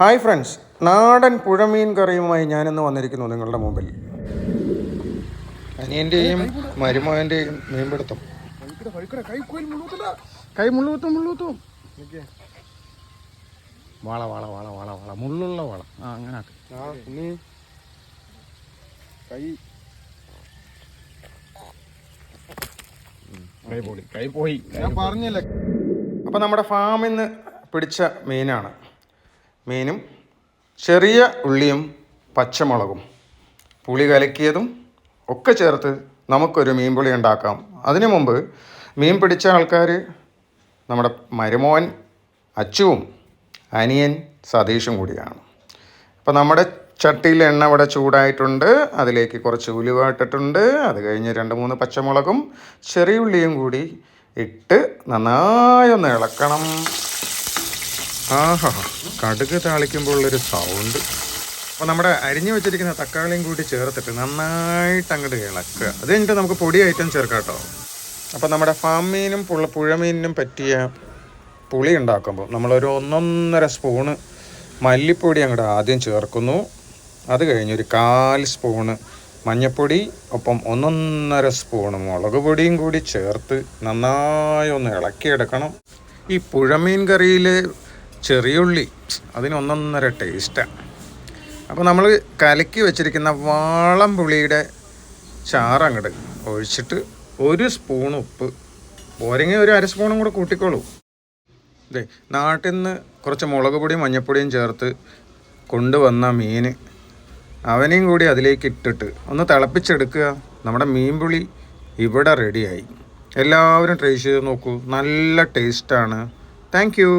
Hi friends, നാടൻ പുഴമീൻ കറിയുമായി ഞാനിന്ന് വന്നിരിക്കുന്നു നിങ്ങളുടെ മുമ്പിൽ. അനിയൻ്റെയും മരുമകൻ്റെയും മീൻപിടുത്തം. കൈ മുള്ളുത്തും വാള വാള വാള വാള വാള മുള്ളുള്ള വാള. അങ്ങനെ കൈ പോയി ഞാൻ പറഞ്ഞില്ല. അപ്പം നമ്മുടെ ഫാമിൽ നിന്ന് പിടിച്ച മീനാണ്. മീനും ചെറിയ ഉള്ളിയും പച്ചമുളകും പുളി കലക്കിയതും ഒക്കെ ചേർത്ത് നമുക്കൊരു മീൻപുളി ഉണ്ടാക്കാം. അതിനു മുമ്പ് മീൻ പിടിച്ച ആൾക്കാർ നമ്മുടെ മരുമോൻ അച്ചുവും അനിയൻ സതീഷും കൂടിയാണ്. അപ്പോൾ നമ്മുടെ ചട്ടിയിൽ എണ്ണ ഇവിടെ ചൂടായിട്ടുണ്ട്. അതിലേക്ക് കുറച്ച് ഉലുവ ഇട്ടിട്ടുണ്ട്. അത് കഴിഞ്ഞ് 2-3 പച്ചമുളകും ചെറിയ ഉള്ളിയും കൂടി ഇട്ട് നന്നായി ഒന്ന് ഇളക്കണം. ആഹാ, കടുക് താളിക്കുമ്പോൾ ഉള്ളൊരു സൗണ്ട്. അപ്പോൾ നമ്മുടെ അരിഞ്ഞു വെച്ചിരിക്കുന്ന തക്കാളിയും കൂടി ചേർത്തിട്ട് നന്നായിട്ട് അങ്ങോട്ട് ഇളക്കുക. അത് കഴിഞ്ഞിട്ട് നമുക്ക് പൊടി ഐറ്റം ചേർക്കാം കേട്ടോ. അപ്പോൾ നമ്മുടെ ഫാം മീനും പുഴമീനിനും പറ്റിയ പുളി ഉണ്ടാക്കുമ്പോൾ നമ്മളൊരു 1.5 സ്പൂണ് മല്ലിപ്പൊടി അങ്ങോട്ട് ആദ്യം ചേർക്കുന്നു. അത് കഴിഞ്ഞൊരു 1/4 സ്പൂണ് മഞ്ഞൾപ്പൊടി, ഒപ്പം 1.5 സ്പൂണ് മുളക് പൊടിയും കൂടി ചേർത്ത് നന്നായി ഒന്ന് ഇളക്കിയെടുക്കണം. ഈ പുഴമീൻ കറിയിൽ ചെറിയുള്ളി അതിന് 1.5 ടേസ്റ്റാണ്. അപ്പോൾ നമ്മൾ കലക്കി വെച്ചിരിക്കുന്ന വാളം പുളിയുടെ ചാറങ്ങട് ഒഴിച്ചിട്ട് 1 സ്പൂൺ ഉപ്പ്, പോരെങ്കിൽ ഒരു 1/2 സ്പൂണും കൂടെ കൂട്ടിക്കോളൂ. ഇതേ നാട്ടിൽ നിന്ന് കുറച്ച് മുളക് പൊടിയും മഞ്ഞൾപ്പൊടിയും ചേർത്ത് കൊണ്ടുവന്ന മീൻ അവനെയും കൂടി അതിലേക്ക് ഇട്ടിട്ട് ഒന്ന് തിളപ്പിച്ചെടുക്കുക. നമ്മുടെ മീൻപുളി ഇവിടെ റെഡിയായി. എല്ലാവരും ട്രൈ ചെയ്ത് നോക്കൂ, നല്ല ടേസ്റ്റാണ്. Thank you.